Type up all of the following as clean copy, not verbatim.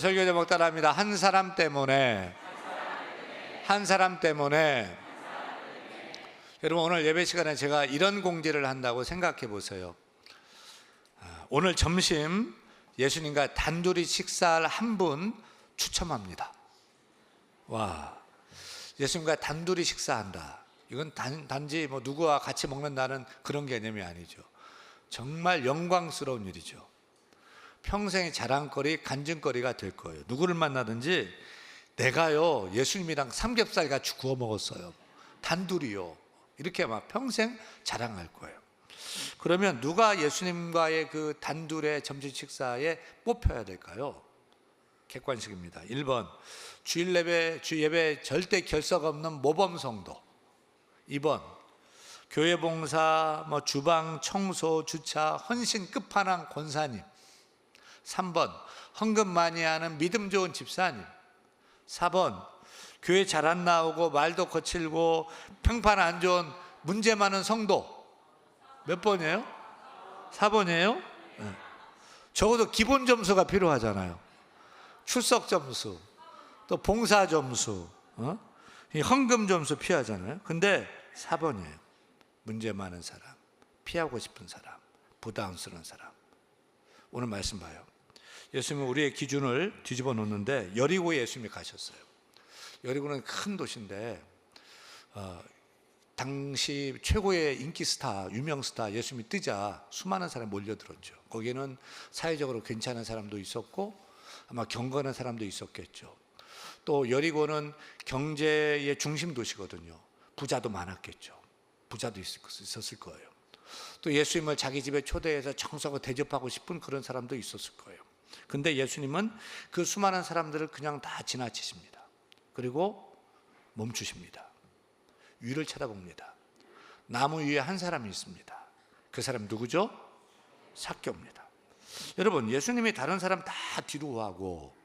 설교 제목 따라합니다. 한 사람 때문에. 여러분, 오늘 예배 시간에 제가 이런 공지를 한다고 생각해 보세요. 오늘 점심 예수님과 단둘이 식사할 한 분 추첨합니다. 와, 예수님과 단둘이 식사한다. 이건 단지 뭐 누구와 같이 먹는다는 그런 개념이 아니죠. 정말 영광스러운 일이죠. 평생의 자랑거리, 간증거리가 될 거예요. 누구를 만나든지 내가요 예수님이랑 삼겹살 같이 구워 먹었어요. 단둘이요. 이렇게 막 평생 자랑할 거예요. 그러면 누가 예수님과의 그 단둘의 점심 식사에 뽑혀야 될까요? 객관식입니다. 1번 주 예배 절대 결석 없는 모범성도. 2번 교회 봉사, 주방, 청소, 주차, 헌신 끝판왕 권사님. 3번 헌금 많이 하는 믿음 좋은 집사님. 4번 교회 잘 안 나오고 말도 거칠고 평판 안 좋은 문제 많은 성도. 몇 번이에요? 4번이에요? 네. 적어도 기본 점수가 필요하잖아요. 출석 점수, 또 봉사 점수, 헌금 점수 필요하잖아요. 근데 4번이에요. 문제 많은 사람, 피하고 싶은 사람, 부담스러운 사람. 오늘 말씀 봐요. 예수님은 우리의 기준을 뒤집어 놓는데 여리고에 예수님이 가셨어요. 여리고는 큰 도시인데 당시 최고의 인기 스타, 유명 스타 예수님이 뜨자 수많은 사람이 몰려들었죠. 거기에는 사회적으로 괜찮은 사람도 있었고 아마 경건한 사람도 있었겠죠. 또 여리고는 경제의 중심 도시거든요. 부자도 많았겠죠. 부자도 있었을 거예요. 또 예수님을 자기 집에 초대해서 청소하고 대접하고 싶은 그런 사람도 있었을 거예요. 근데 예수님은 그 수많은 사람들을 그냥 다 지나치십니다. 그리고 멈추십니다. 위를 쳐다봅니다. 나무 위에 한 사람이 있습니다. 그 사람 누구죠? 삭개오입니다. 여러분, 예수님이 다른 사람 다 뒤로 하고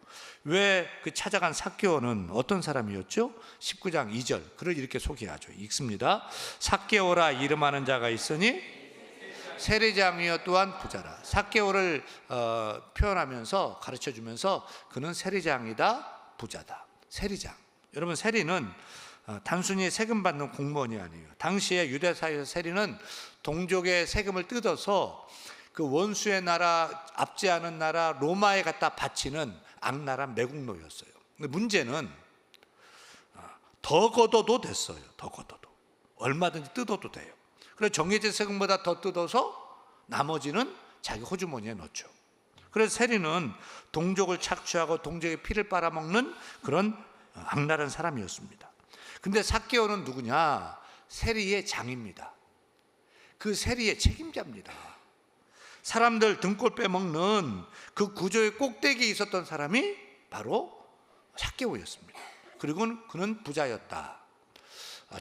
왜 그 찾아간 삭개오는 어떤 사람이었죠? 19장 2절 그를 이렇게 소개하죠. 읽습니다. 삭개오라 이름하는 자가 있으니 세리장이요 또한 부자라. 삭개오를 표현하면서 가르쳐주면서 그는 세리장이다, 부자다. 세리장. 여러분, 세리는 단순히 세금 받는 공무원이 아니에요. 당시에 유대사회에서 세리는 동족의 세금을 뜯어서 그 원수의 나라, 압제하는 나라 로마에 갖다 바치는 악랄한 매국노였어요. 근데 문제는 더 걷어도 됐어요. 더 걷어도 얼마든지 뜯어도 돼요. 그래서 정해진 세금보다 더 뜯어서 나머지는 자기 호주머니에 넣죠. 그래서 세리는 동족을 착취하고 동족의 피를 빨아먹는 그런 악랄한 사람이었습니다. 근데 삭개오는 누구냐? 세리의 장입니다. 그 세리의 책임자입니다. 사람들 등골 빼먹는 그 구조의 꼭대기에 있었던 사람이 바로 삭개오였습니다. 그리고 그는 부자였다.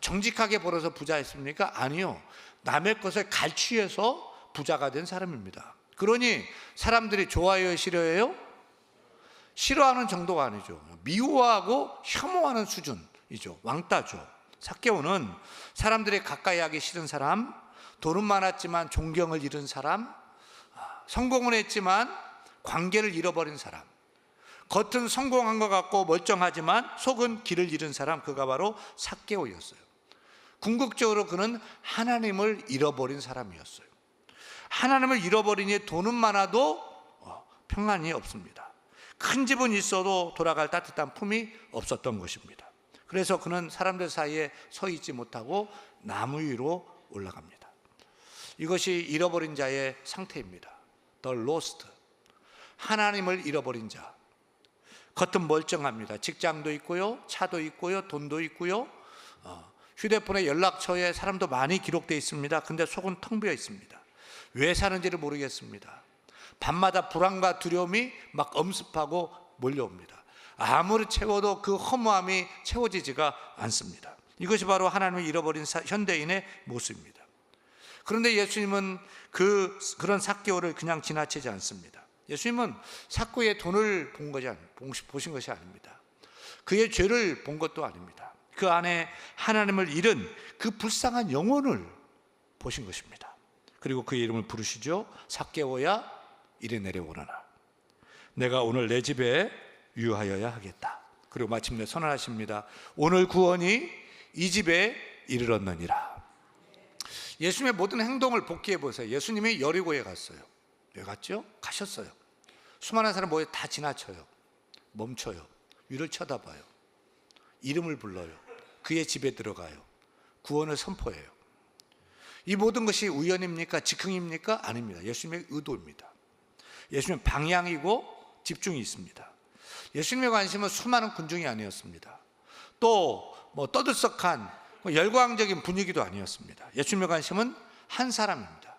정직하게 벌어서 부자였습니까? 아니요. 남의 것을 갈취해서 부자가 된 사람입니다. 그러니 사람들이 좋아해요, 싫어해요? 싫어하는 정도가 아니죠. 미워하고 혐오하는 수준이죠. 왕따죠. 삭개오는 사람들이 가까이 하기 싫은 사람, 돈은 많았지만 존경을 잃은 사람, 성공은 했지만 관계를 잃어버린 사람, 겉은 성공한 것 같고 멀쩡하지만 속은 길을 잃은 사람, 그가 바로 삭개오였어요. 궁극적으로 그는 하나님을 잃어버린 사람이었어요. 하나님을 잃어버리니 돈은 많아도 평안이 없습니다. 큰 집은 있어도 돌아갈 따뜻한 품이 없었던 것입니다. 그래서 그는 사람들 사이에 서 있지 못하고 나무 위로 올라갑니다. 이것이 잃어버린 자의 상태입니다. The lost. 하나님을 잃어버린 자. 겉은 멀쩡합니다. 직장도 있고요, 차도 있고요, 돈도 있고요, 휴대폰에 연락처에 사람도 많이 기록되어 있습니다. 근데 속은 텅 비어 있습니다. 왜 사는지를 모르겠습니다. 밤마다 불안과 두려움이 막 엄습하고 몰려옵니다. 아무리 채워도 그 허무함이 채워지지가 않습니다. 이것이 바로 하나님을 잃어버린 현대인의 모습입니다. 그런데 예수님은 그런 삭개오를 그냥 지나치지 않습니다. 예수님은 삭개오의 돈을 보신 것이 아닙니다. 그의 죄를 본 것도 아닙니다. 그 안에 하나님을 잃은 그 불쌍한 영혼을 보신 것입니다. 그리고 그의 이름을 부르시죠. 삭개오야 이리 내려오너라. 내가 오늘 내 집에 유하여야 하겠다. 그리고 마침내 선언하십니다. 오늘 구원이 이 집에 이르렀느니라. 예수님의 모든 행동을 복기해 보세요. 예수님이 여리고에 갔어요. 왜 갔죠? 가셨어요. 수많은 사람 모여 다 지나쳐요. 멈춰요. 위를 쳐다봐요. 이름을 불러요. 그의 집에 들어가요. 구원을 선포해요. 이 모든 것이 우연입니까? 즉흥입니까? 아닙니다. 예수님의 의도입니다. 예수님의 방향이고 집중이 있습니다. 예수님의 관심은 수많은 군중이 아니었습니다. 또 떠들썩한 열광적인 분위기도 아니었습니다. 예수님의 관심은 한 사람입니다.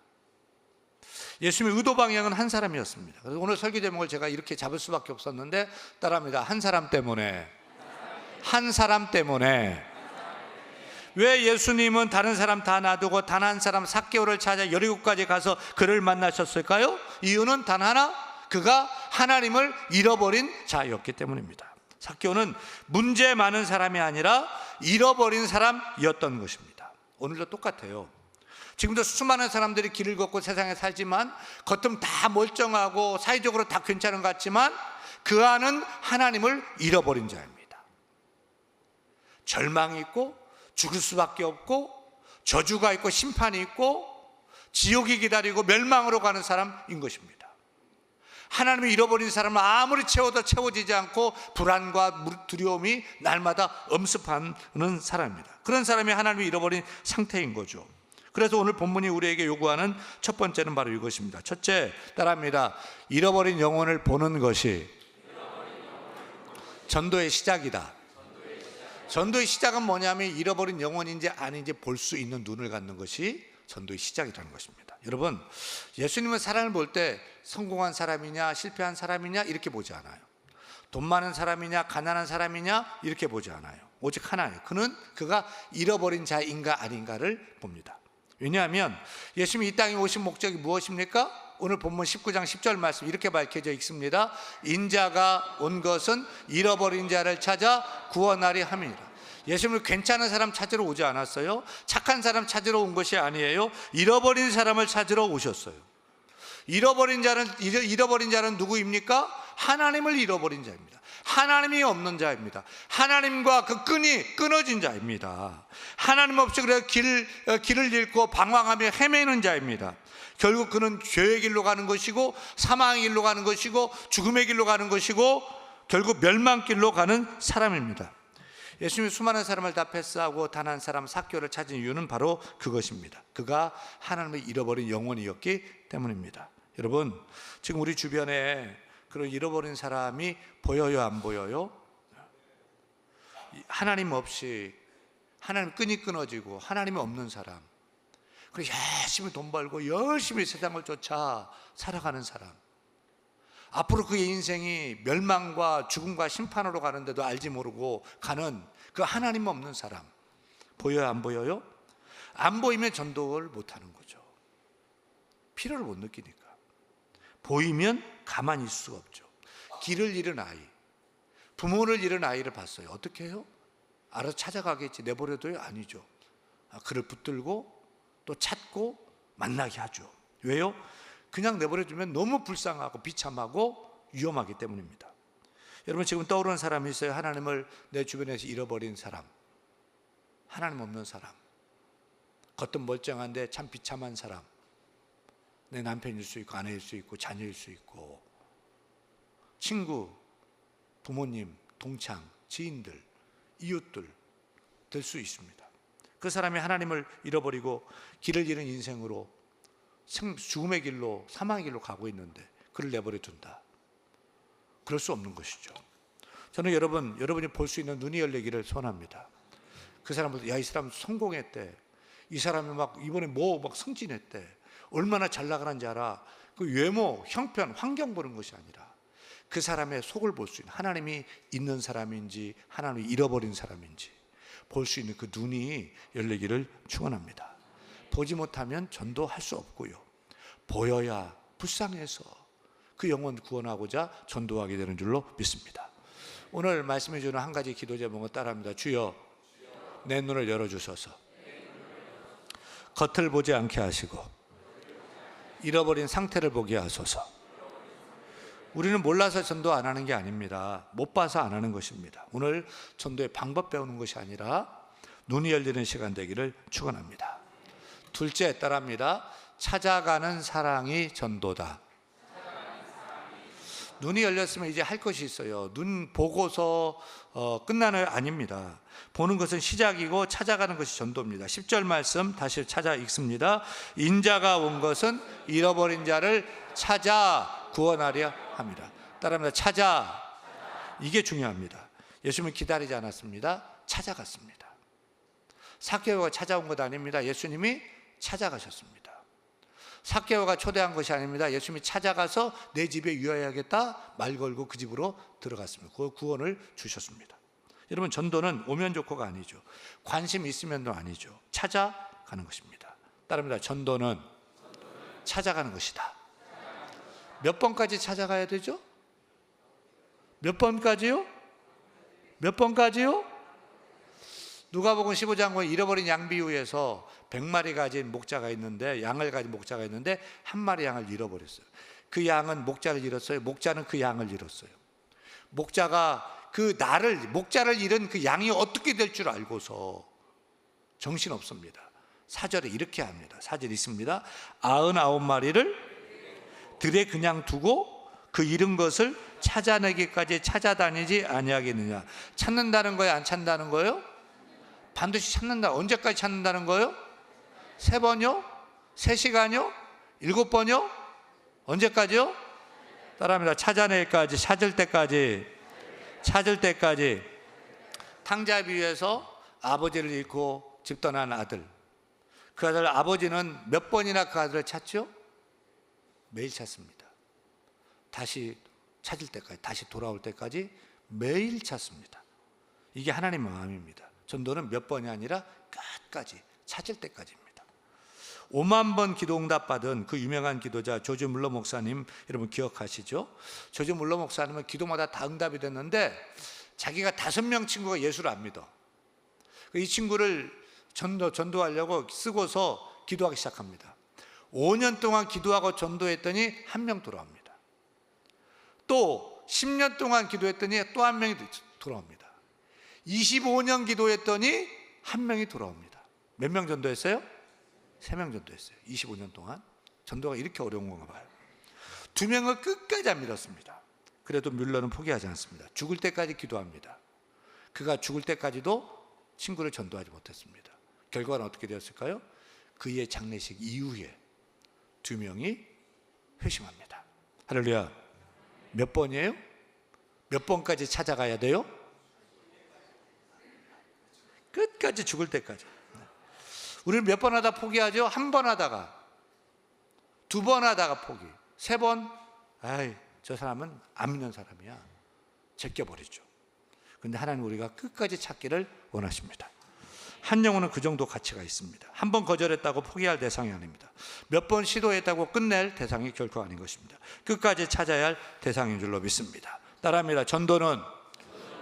예수님의 의도 방향은 한 사람이었습니다. 그래서 오늘 설교 제목을 제가 이렇게 잡을 수밖에 없었는데 따라합니다. 한 사람 때문에. 한 사람 때문에. 왜 예수님은 다른 사람 다 놔두고 단 한 사람 삭개오를 찾아 여리고까지 가서 그를 만나셨을까요? 이유는 단 하나, 그가 하나님을 잃어버린 자였기 때문입니다. 삭개오는 문제 많은 사람이 아니라 잃어버린 사람이었던 것입니다. 오늘도 똑같아요. 지금도 수많은 사람들이 길을 걷고 세상에 살지만 겉은 다 멀쩡하고 사회적으로 다 괜찮은 것 같지만 그 안은 하나님을 잃어버린 자입니다. 절망이 있고 죽을 수밖에 없고 저주가 있고 심판이 있고 지옥이 기다리고 멸망으로 가는 사람인 것입니다. 하나님을 잃어버린 사람은 아무리 채워도 채워지지 않고 불안과 두려움이 날마다 엄습하는 사람입니다. 그런 사람이 하나님을 잃어버린 상태인 거죠. 그래서 오늘 본문이 우리에게 요구하는 첫 번째는 바로 이것입니다. 첫째, 따라합니다. 잃어버린 영혼을 보는 것이 전도의 시작이다. 전도의 시작은 뭐냐면 잃어버린 영혼인지 아닌지 볼 수 있는 눈을 갖는 것이 전도의 시작이라는 것입니다. 여러분, 예수님은 사람을 볼 때 성공한 사람이냐 실패한 사람이냐 이렇게 보지 않아요. 돈 많은 사람이냐 가난한 사람이냐 이렇게 보지 않아요. 오직 하나예요. 그가 잃어버린 자인가 아닌가를 봅니다. 왜냐하면 예수님이 이 땅에 오신 목적이 무엇입니까? 오늘 본문 19장 10절 말씀 이렇게 밝혀져 있습니다. 인자가 온 것은 잃어버린 자를 찾아 구원하려 함이니라. 예수님은 괜찮은 사람 찾으러 오지 않았어요. 착한 사람 찾으러 온 것이 아니에요. 잃어버린 사람을 찾으러 오셨어요. 잃어버린 자는 누구입니까? 하나님을 잃어버린 자입니다. 하나님이 없는 자입니다. 하나님과 그 끈이 끊어진 자입니다. 하나님 없이 그래 길을 잃고 방황하며 헤매는 자입니다. 결국 그는 죄의 길로 가는 것이고 사망의 길로 가는 것이고 죽음의 길로 가는 것이고 결국 멸망길로 가는 사람입니다. 예수님이 수많은 사람을 다 패스하고 단 한 사람 삭개오를 찾은 이유는 바로 그것입니다. 그가 하나님을 잃어버린 영혼이었기 때문입니다. 여러분, 지금 우리 주변에 그런 잃어버린 사람이 보여요, 안 보여요? 하나님 없이 하나님 끈이 끊어지고 하나님이 없는 사람, 그리고 열심히 돈 벌고 열심히 세상을 쫓아 살아가는 사람, 앞으로 그의 인생이 멸망과 죽음과 심판으로 가는데도 알지 모르고 가는 그 하나님 없는 사람, 보여요, 안 보여요? 안 보이면 전도를 못하는 거죠. 필요를 못 느끼니까. 보이면 가만히 있을 수가 없죠. 길을 잃은 아이, 부모를 잃은 아이를 봤어요. 어떻게 해요? 알아서 찾아가겠지, 내버려둬요? 아니죠. 그를 붙들고 또 찾고 만나게 하죠. 왜요? 그냥 내버려두면 너무 불쌍하고 비참하고 위험하기 때문입니다. 여러분, 지금 떠오르는 사람이 있어요? 하나님을 내 주변에서 잃어버린 사람, 하나님 없는 사람, 겉은 멀쩡한데 참 비참한 사람, 내 남편일 수 있고 아내일 수 있고 자녀일 수 있고 친구, 부모님, 동창, 지인들, 이웃들 될 수 있습니다. 그 사람이 하나님을 잃어버리고 길을 잃은 인생으로 죽음의 길로 사망의 길로 가고 있는데 그를 내버려 둔다. 그럴 수 없는 것이죠. 저는 여러분이 볼 수 있는 눈이 열리기를 소원합니다. 그 사람들, 야, 이 사람 성공했대, 이 사람이 막 이번에 막 승진했대, 얼마나 잘 나가는지 알아. 그 외모, 형편, 환경 보는 것이 아니라 그 사람의 속을 볼 수 있는, 하나님이 있는 사람인지 하나님이 잃어버린 사람인지 볼 수 있는 그 눈이 열리기를 축원합니다. 보지 못하면 전도할 수 없고요, 보여야 불쌍해서 그 영혼 구원하고자 전도하게 되는 줄로 믿습니다. 오늘 말씀해 주는 한 가지 기도 제목은 따라합니다. 주여, 내 눈을 열어주소서. 겉을 보지 않게 하시고 잃어버린 상태를 보게 하소서. 우리는 몰라서 전도 안 하는 게 아닙니다. 못 봐서 안 하는 것입니다. 오늘 전도의 방법 배우는 것이 아니라 눈이 열리는 시간 되기를 축원합니다. 둘째, 따라합니다. 찾아가는 사랑이 전도다. 눈이 열렸으면 이제 할 것이 있어요. 눈 보고서 끝나는 아닙니다. 보는 것은 시작이고 찾아가는 것이 전도입니다. 10절 말씀 다시 찾아 읽습니다. 인자가 온 것은 잃어버린 자를 찾아 구원하려 합니다. 따라합니다. 찾아. 이게 중요합니다. 예수님은 기다리지 않았습니다. 찾아갔습니다. 삭개오가 찾아온 것 아닙니다. 예수님이 찾아가셨습니다. 삭개오가 초대한 것이 아닙니다. 예수님이 찾아가서 내 집에 유하야겠다 말 걸고 그 집으로 들어갔습니다. 그 구원을 주셨습니다. 여러분, 전도는 오면 좋고가 아니죠. 관심 있으면도 아니죠. 찾아가는 것입니다. 따릅니다. 전도는 찾아가는 것이다. 몇 번까지 찾아가야 되죠? 몇 번까지요? 몇 번까지요? 누가복음 15장 보면 잃어버린 양 비유에서 100마리 가진 목자가 있는데, 양을 가진 목자가 있는데 한 마리 양을 잃어버렸어요. 그 양은 목자를 잃었어요. 목자는 그 양을 잃었어요. 목자가 목자를 잃은 그 양이 어떻게 될 줄 알고서 정신없습니다. 4절에 이렇게 합니다. 4절 있습니다. 99마리를 들에 그냥 두고 그 잃은 것을 찾아내기까지 찾아다니지 아니하겠느냐. 찾는다는 거예요? 안 찾는다는 거예요? 반드시 찾는다. 언제까지 찾는다는 거예요? 3번이요? 3시간이요? 7번이요? 언제까지요? 따라합니다. 찾아내기까지, 찾을 때까지. 탕자 비유에서 아버지를 잃고 집 떠난 아들, 그 아들 아버지는 몇 번이나 그 아들을 찾죠? 매일 찾습니다. 다시 찾을 때까지, 다시 돌아올 때까지 매일 찾습니다. 이게 하나님의 마음입니다. 전도는 몇 번이 아니라 끝까지 찾을 때까지입니다. 5만 번 기도 응답받은 그 유명한 기도자 조지 물러 목사님, 여러분 기억하시죠? 조지 물러 목사님은 기도마다 다 응답이 됐는데 자기가 5명 친구가 예수를 안 믿어. 이 친구를 전도하려고 쓰고서 기도하기 시작합니다. 5년 동안 기도하고 전도했더니 1명 돌아옵니다. 또 10년 동안 기도했더니 또 1명이 돌아옵니다. 25년 기도했더니 1명이 돌아옵니다. 몇 명 전도했어요? 3명 전도했어요. 25년 동안. 전도가 이렇게 어려운 건가 봐요. 2명을 끝까지 안 믿었습니다. 그래도 뮬러는 포기하지 않습니다. 죽을 때까지 기도합니다. 그가 죽을 때까지도 친구를 전도하지 못했습니다. 결과는 어떻게 되었을까요? 그의 장례식 이후에 2명이 회심합니다. 할렐루야. 몇 번이에요? 몇 번까지 찾아가야 돼요? 끝까지, 죽을 때까지. 우리는 몇 번 하다 포기하죠? 1번 하다가, 2번 하다가 포기, 3번, 저 사람은 안 믿는 사람이야, 제껴버리죠. 그런데 하나님 우리가 끝까지 찾기를 원하십니다. 한 영혼은 그 정도 가치가 있습니다. 1번 거절했다고 포기할 대상이 아닙니다. 몇 번 시도했다고 끝낼 대상이 결코 아닌 것입니다. 끝까지 찾아야 할 대상인 줄로 믿습니다. 따라합니다. 전도는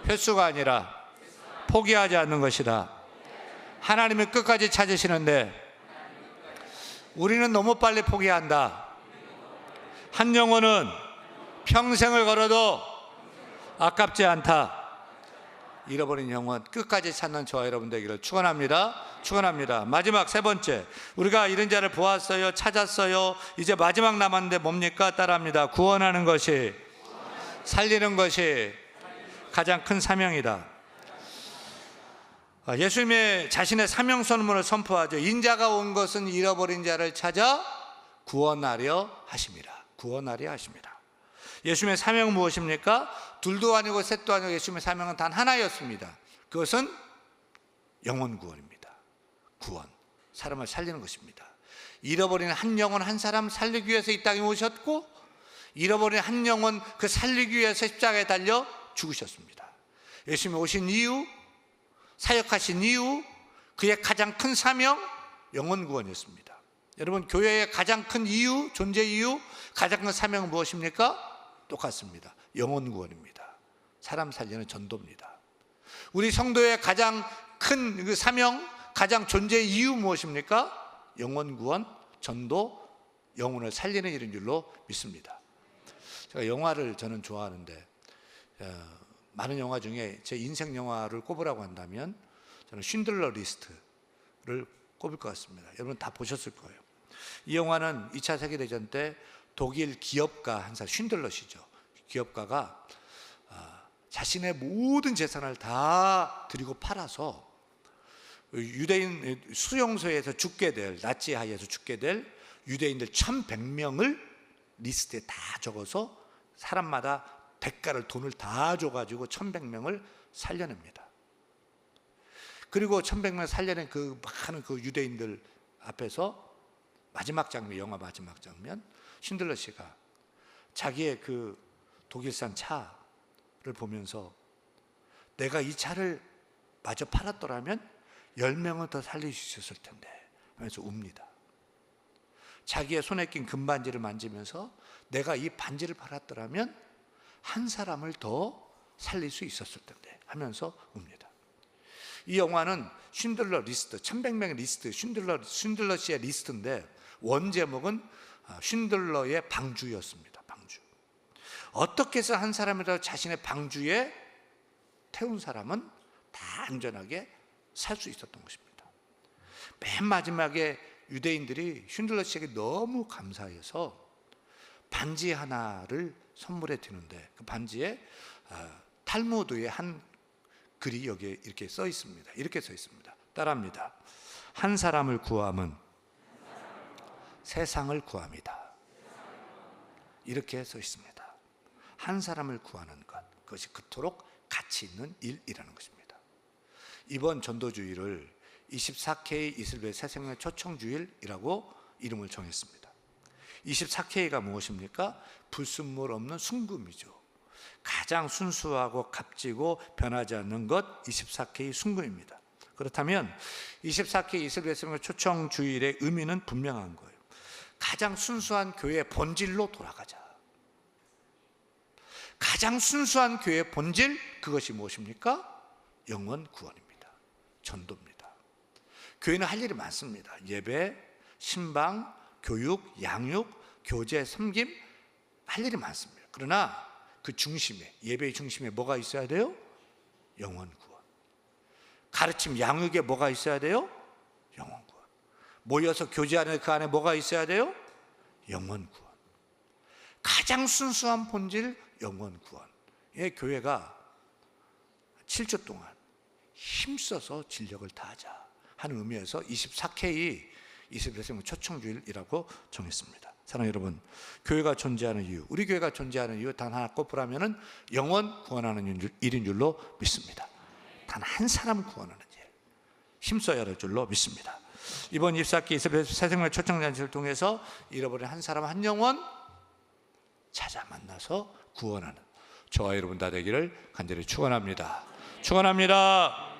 횟수가 아니라 포기하지 않는 것이다. 하나님이 끝까지 찾으시는데 우리는 너무 빨리 포기한다. 한 영혼은 평생을 걸어도 아깝지 않다. 잃어버린 영혼 끝까지 찾는 저와 여러분 되기를 축원합니다. 마지막 3번째, 우리가 잃은 자를 보았어요, 찾았어요. 이제 마지막 남았는데 뭡니까? 따라합니다. 구원하는 것이, 살리는 것이 가장 큰 사명이다. 예수님의 자신의 사명 선언을 선포하죠. 인자가 온 것은 잃어버린 자를 찾아 구원하려 하심이라. 구원하려 하심이라. 예수님의 사명은 무엇입니까? 둘도 아니고 셋도 아니고 예수님의 사명은 단 하나였습니다. 그것은 영혼 구원입니다. 구원, 사람을 살리는 것입니다. 잃어버린 한 영혼 한 사람 살리기 위해서 이 땅에 오셨고, 잃어버린 한 영혼 그 살리기 위해서 십자가에 달려 죽으셨습니다. 예수님이 오신 이유, 사역하신 이유, 그의 가장 큰 사명, 영혼 구원이었습니다. 여러분, 교회의 가장 큰 이유, 존재 이유, 가장 큰 사명은 무엇입니까? 똑같습니다. 영혼 구원입니다. 사람 살리는 전도입니다. 우리 성도의 가장 큰 그 사명, 가장 존재 이유 무엇입니까? 영혼 구원, 전도, 영혼을 살리는 일인 줄로 믿습니다. 제가 영화를 저는 좋아하는데 많은 영화 중에 제 인생 영화를 꼽으라고 한다면 저는 쉰들러 리스트를 꼽을 것 같습니다. 여러분 다 보셨을 거예요. 이 영화는 2차 세계대전 때 독일 기업가 한 사람, 쉰들러시죠. 기업가가 자신의 모든 재산을 다 드리고 팔아서 유대인 수용소에서 죽게 될, 나치 하에서 죽게 될 유대인들 1100명을 리스트에 다 적어서 사람마다 대가를, 돈을 다 줘가지고 1100명을 살려냅니다. 그리고 1100명 살려낸 그 많은 그 유대인들 앞에서 마지막 장면, 영화 마지막 장면, 쉰들러 씨가 자기의 그 독일산 차를 보면서 내가 이 차를 마저 팔았더라면 10명은 더 살릴 수 있었을 텐데 하면서 웁니다. 자기의 손에 낀 금반지를 만지면서 내가 이 반지를 팔았더라면 한 사람을 더 살릴 수 있었을 텐데 하면서 웁니다. 이 영화는 쉰들러 리스트, 1100명의 리스트, 쉰들러 씨의 리스트인데 원 제목은 쉰들러의 방주였습니다. 방주. 어떻게 해서 한 사람이라도 자신의 방주에 태운 사람은 다 안전하게 살 수 있었던 것입니다. 맨 마지막에 유대인들이 쉰들러 씨에게 너무 감사해서 반지 하나를 선물해 드리는데 그 반지에 탈무드의 한 글이 여기에 이렇게 써 있습니다. 이렇게 써 있습니다. 따라합니다. 한 사람을 구함은 세상을 구함이다. 이렇게 써 있습니다. 한 사람을 구하는 것, 그것이 그토록 가치 있는 일이라는 것입니다. 이번 전도주일을 24K 이슬배 새생명 초청주일이라고 이름을 정했습니다. 24K가 무엇입니까? 불순물 없는 순금이죠. 가장 순수하고 값지고 변하지 않는 것 24K 순금입니다. 그렇다면 24K 이슬배 새생명 초청주일의 의미는 분명한 거예요. 가장 순수한 교회의 본질로 돌아가자. 가장 순수한 교회의 본질, 그것이 무엇입니까? 영혼 구원입니다. 전도입니다. 교회는 할 일이 많습니다. 예배, 신방, 교육, 양육, 교제, 섬김, 할 일이 많습니다. 그러나 그 중심에, 예배의 중심에 뭐가 있어야 돼요? 영혼 구원. 가르침, 양육에 뭐가 있어야 돼요? 영혼 구원. 모여서 교제하는 그 안에 뭐가 있어야 돼요? 영혼 구원. 가장 순수한 본질, 영혼 구원. 교회가 7주 동안 힘써서 진력을 다하자 하는 의미에서 24K 이슬배생 초청주일이라고 정했습니다. 사랑하는 여러분, 교회가 존재하는 이유, 우리 교회가 존재하는 이유 단 하나 꼽으라면은 영혼 구원하는 일인 줄로 믿습니다. 단 한 사람 구원하는 일, 힘써야 할 줄로 믿습니다. 이번 24K 이슬배생 새생명 초청잔치를 통해서 잃어버린 한 사람 한 영혼 찾아 만나서 구원하는 저와 여러분 다 되기를 간절히 축원합니다. 축원합니다.